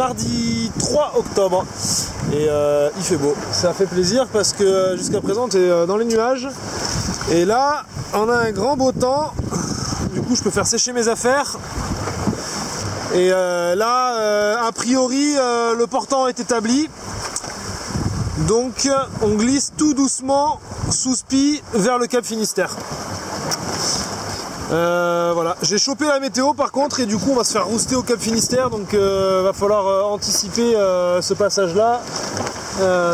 mardi 3 octobre et il fait beau. Ça fait plaisir parce que jusqu'à présent on est dans les nuages et là on a un grand beau temps. Du coup je peux faire sécher mes affaires et là a priori le portant est établi. Donc on glisse tout doucement sous spi vers le Cap Finistère. Voilà, j'ai chopé la météo par contre et du coup on va se faire rouster au Cap Finistère, donc va falloir anticiper ce passage là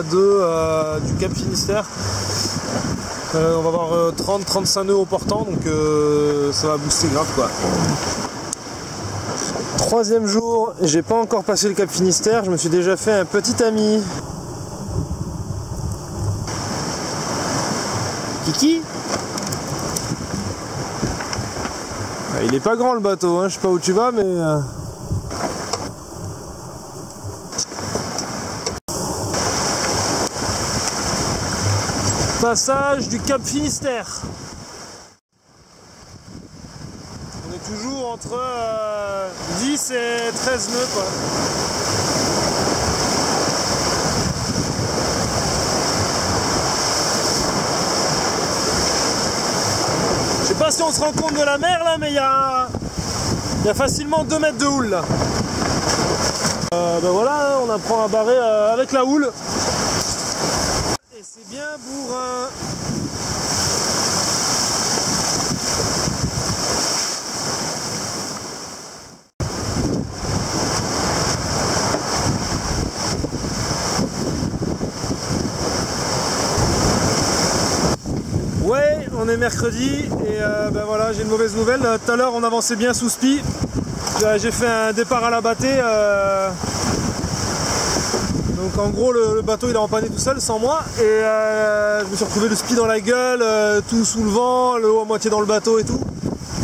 du Cap Finistère. On va avoir 30-35 nœuds au portant, donc ça va booster grave quoi. Troisième jour, j'ai pas encore passé le Cap Finistère, je me suis déjà fait un petit ami. Kiki? Il est pas grand le bateau, hein. Je sais pas où tu vas, mais... Passage du Cap Finistère. On est toujours entre 10 et 13 nœuds, quoi. Je sais pas si on se rend compte de la mer là, mais il y a facilement 2 mètres de houle là. Ben voilà, on apprend à barrer avec la houle. Et c'est bien bourrin. Ouais, on est mercredi et ben voilà, j'ai une mauvaise nouvelle. Tout à l'heure on avançait bien sous spi. J'ai fait un départ à la bâtée. Donc en gros le bateau il a empanné tout seul sans moi. Et je me suis retrouvé le spi dans la gueule, tout sous le vent, le haut à moitié dans le bateau et tout.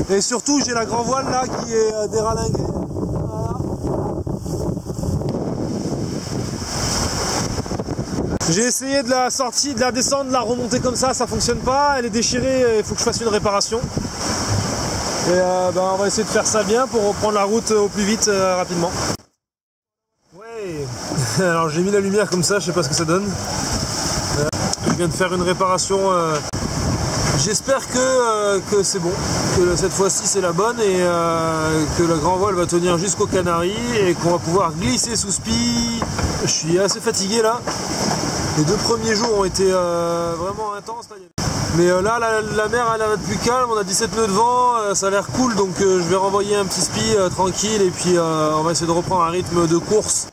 Et surtout j'ai la grand voile là qui est déralinguée. Voilà. J'ai essayé de la sortir, de la descendre, de la remonter comme ça fonctionne pas, elle est déchirée, il faut que je fasse une réparation. Et ben on va essayer de faire ça bien pour reprendre la route au plus vite rapidement. Ouais, alors j'ai mis la lumière comme ça, je sais pas ce que ça donne. Je viens de faire une réparation, j'espère que c'est bon, que cette fois-ci c'est la bonne et que le grand voile va tenir jusqu'aux Canaries et qu'on va pouvoir glisser sous spi. Je suis assez fatigué là. Les 2 premiers jours ont été vraiment intenses. Là. Mais là, la mer a l'air d'être plus calme, on a 17 nœuds de vent, ça a l'air cool, donc je vais renvoyer un petit spi tranquille et puis on va essayer de reprendre un rythme de course.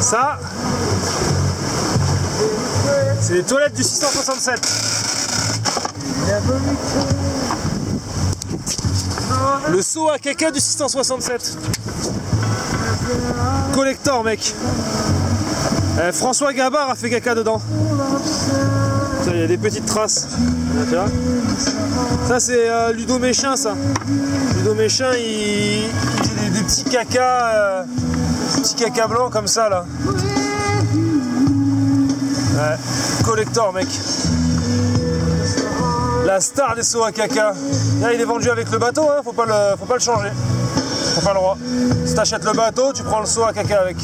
Ça, c'est les toilettes du 667. Le seau à caca du 667. Collector, mec. François Gabard a fait caca dedans. Il y a des petites traces. Tu vois, ça c'est Ludo Méchin, ça. Ludo Méchin, il faisait des petits caca. Petit caca blanc comme ça là. Ouais, collector mec. La star des seaux à caca. Là il est vendu avec le bateau, hein. Faut pas le changer. Faut pas le droit. Si t'achètes le bateau, tu prends le seau à caca avec.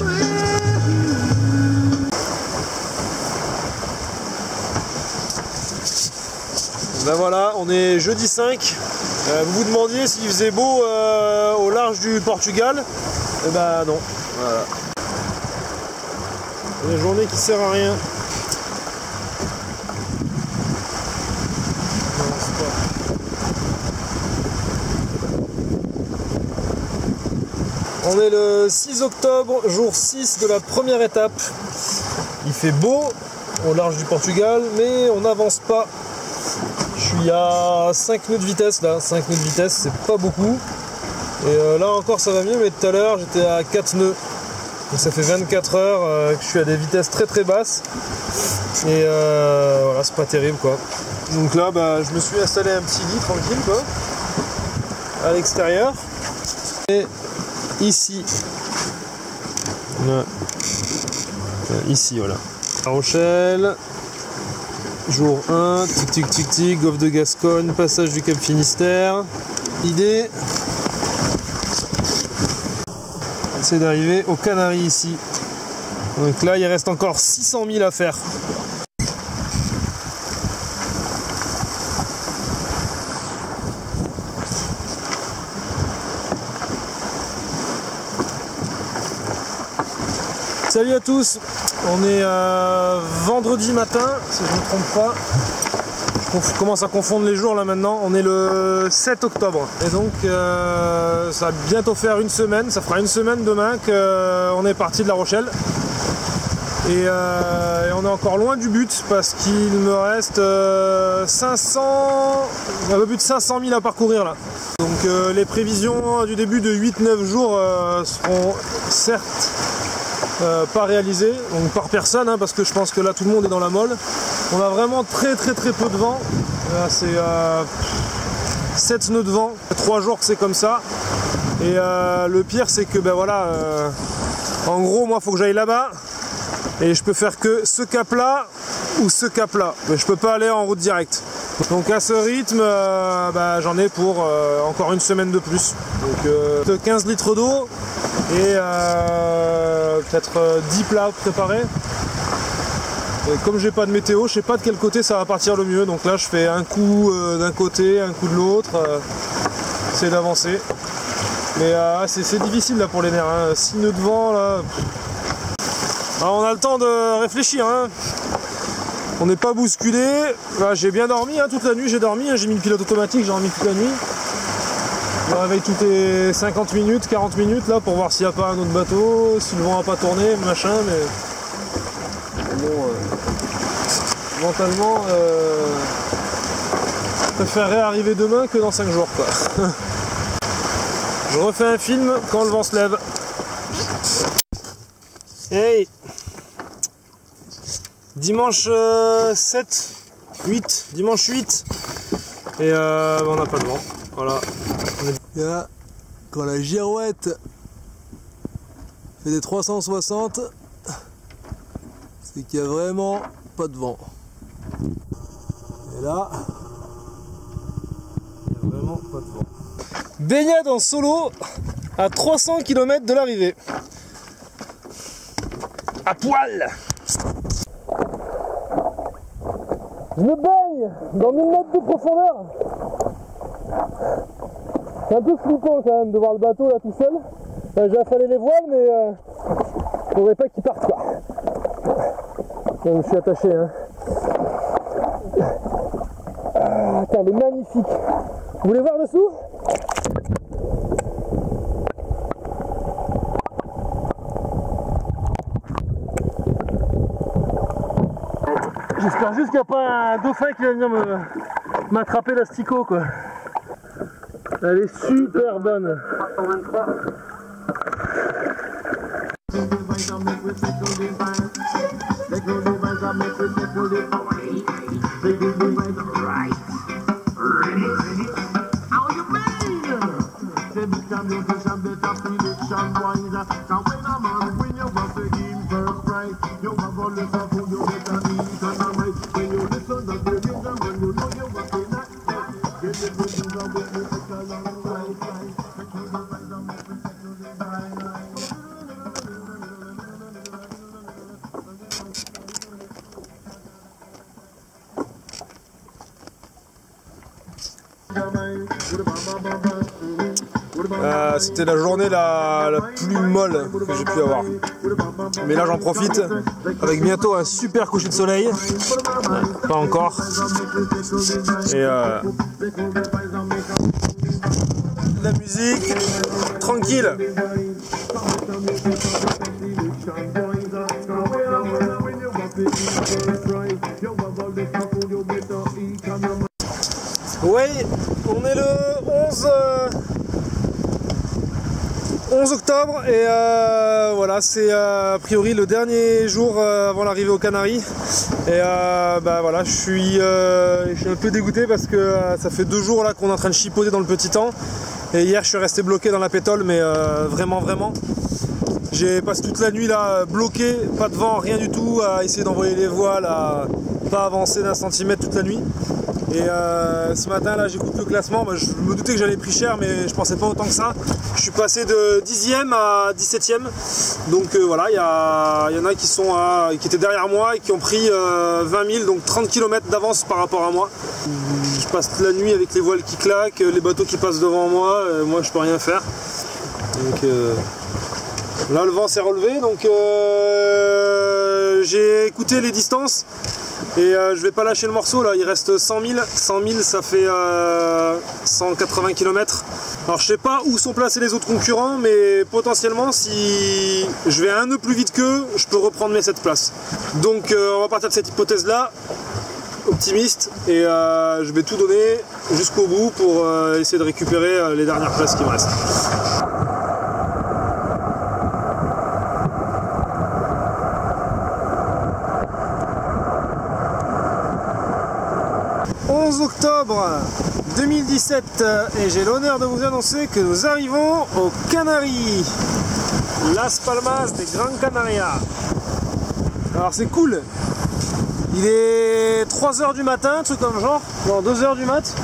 Ben voilà, on est jeudi 5. Vous vous demandiez s'il faisait beau au large du Portugal. Et ben non. Voilà. Une journée qui sert à rien. On est le 6 octobre, jour 6 de la première étape. Il fait beau au large du Portugal, mais on n'avance pas. Je suis à 5 nœuds de vitesse là, 5 nœuds de vitesse, c'est pas beaucoup. Et là encore ça va mieux, mais tout à l'heure j'étais à 4 nœuds. Donc ça fait 24 heures que je suis à des vitesses très très basses. Et voilà, c'est pas terrible quoi. Donc là, bah, je me suis installé un petit lit tranquille quoi, à l'extérieur. Et ici, ici voilà, La Rochelle, jour 1, tic tic tic tic, Golfe de Gascogne, passage du Cap Finistère. L'idée, c'est d'arriver aux Canaries ici. Donc là, il reste encore 600 000 à faire. Salut à tous, on est vendredi matin, si je ne me trompe pas. Je commence à confondre les jours là maintenant. On est le 7 octobre. Et donc ça va bientôt faire une semaine, ça fera une semaine demain qu'on est parti de La Rochelle. Et on est encore loin du but parce qu'il me reste un peu plus de 500 000 à parcourir là. Donc les prévisions du début de 8-9 jours seront certes pas réalisées, donc par personne, hein, parce que je pense que là tout le monde est dans la molle. On a vraiment très peu de vent. C'est 7 nœuds de vent, 3 jours que c'est comme ça. Et le pire c'est que ben voilà, en gros moi il faut que j'aille là-bas. Et je peux faire que ce cap là ou ce cap là, mais je peux pas aller en route directe. Donc à ce rythme, bah, j'en ai pour encore une semaine de plus. Donc 15 litres d'eau et peut-être 10 plats préparés. Et comme j'ai pas de météo, je sais pas de quel côté ça va partir le mieux. Donc là je fais un coup d'un côté, un coup de l'autre, c'est d'avancer. Mais c'est difficile là pour les nerfs, hein. 6 nœuds de vent là. Alors on a le temps de réfléchir, hein. On n'est pas bousculé. J'ai bien dormi, hein, toute la nuit j'ai dormi, hein. J'ai mis le pilote automatique, j'ai dormi toute la nuit. Je me réveille toutes les 50 minutes, 40 minutes là pour voir s'il n'y a pas un autre bateau, si le vent n'a pas tourné, machin, mais bon, mentalement, je préférerais arriver demain que dans 5 jours quoi. Je refais un film quand le vent se lève. Hey, dimanche 7, 8, dimanche 8, et on n'a pas de vent, voilà. Et là, quand la girouette fait des 360, c'est qu'il n'y a vraiment pas de vent. Et là, il n'y a vraiment pas de vent. Baignade en solo à 300 km de l'arrivée. À poil. Je me baigne dans 1000 mètres de profondeur. C'est un peu flippant quand même de voir le bateau là tout seul. J'ai affalé les voiles mais faudrait pas qu'il parte quoi. Je me suis attaché hein. Attends, elle est magnifique. Vous voulez voir dessous? J'espère juste qu'il n'y a pas un dauphin qui va venir m'attraper l'asticot quoi. Elle est super bonne. C'était la journée la plus molle que j'ai pu avoir. Mais là j'en profite avec bientôt un super coucher de soleil. Pas encore. Et la musique tranquille. Oui, on est le 11 11 octobre et voilà, c'est a priori le dernier jour avant l'arrivée aux Canaries. Et voilà, je suis un peu dégoûté parce que ça fait 2 jours là qu'on est en train de chipoter dans le petit temps. Et hier je suis resté bloqué dans la pétole, mais vraiment. J'ai passé toute la nuit là bloqué, pas de vent, rien du tout, à essayer d'envoyer les voiles, à pas avancer d'1 centimètre toute la nuit. Et ce matin là j'écoute le classement, je me doutais que j'allais pris cher mais je pensais pas autant que ça. Je suis passé de 10e à 17e. Donc voilà, il y en a qui étaient derrière moi et qui ont pris 20 000, donc 30 km d'avance par rapport à moi. Je passe la nuit avec les voiles qui claquent, les bateaux qui passent devant moi, moi je peux rien faire. Donc là le vent s'est relevé, donc j'ai écouté les distances. Et je vais pas lâcher le morceau là, il reste 100 000, ça fait 180 km. Alors je sais pas où sont placés les autres concurrents, mais potentiellement si je vais un nœud plus vite qu'eux, je peux reprendre mes 7 places. Donc on va partir de cette hypothèse là, optimiste, et je vais tout donner jusqu'au bout pour essayer de récupérer les dernières places qui me restent. Octobre 2017 et j'ai l'honneur de vous annoncer que nous arrivons aux Canaries, Las Palmas de Gran Canaria. Alors c'est cool, il est 3 h du matin, un truc comme genre, non 2 h du mat,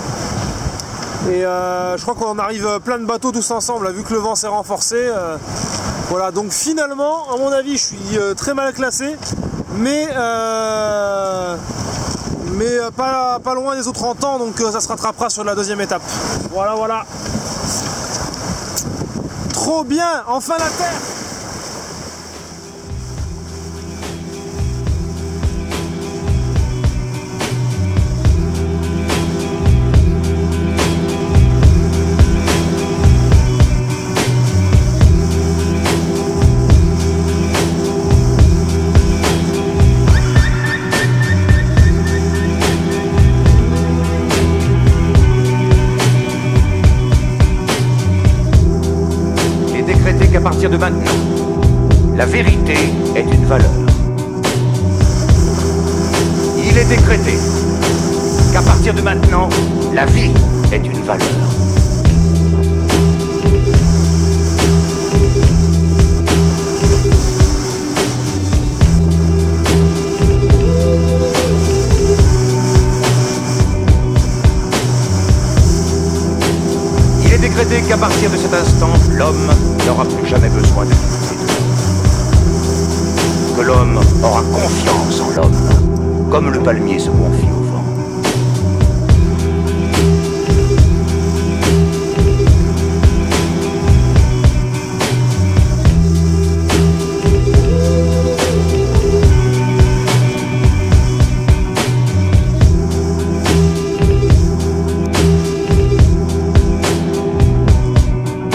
et je crois qu'on arrive plein de bateaux tous ensemble, vu que le vent s'est renforcé. Voilà, donc finalement à mon avis je suis très mal classé, mais pas loin des autres en temps, donc ça se rattrapera sur la 2e étape. Voilà. Trop bien, enfin la terre. À partir de maintenant, la vérité est une valeur. Il est décrété qu'à partir de maintenant, la vie est une valeur. Il est décrété qu'à partir de cet instant, l'homme n'aura plus jamais besoin de que l'homme aura confiance en l'homme, comme le palmier se confie au vent.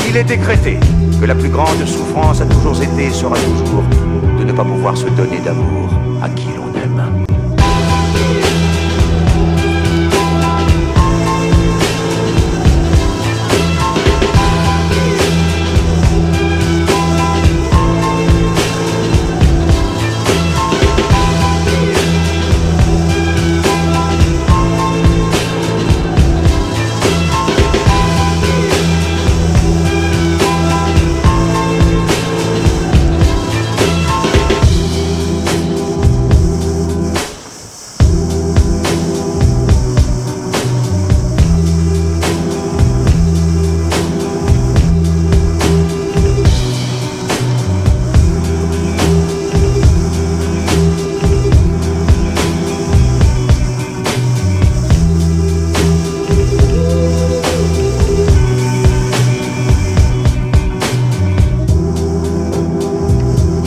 Il est décrété que la plus grande souffrance a toujours été et sera toujours de ne pas pouvoir se donner d'amour à qui l'on aime.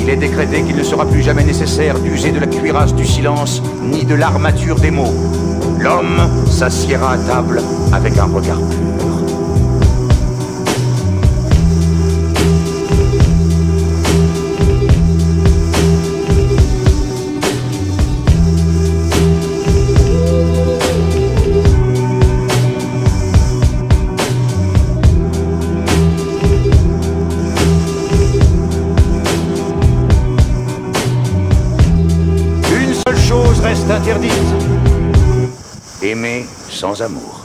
Il est décrété qu'il ne sera plus jamais nécessaire d'user de la cuirasse du silence ni de l'armature des mots. L'homme s'assiera à table avec un regard pur. sans amour.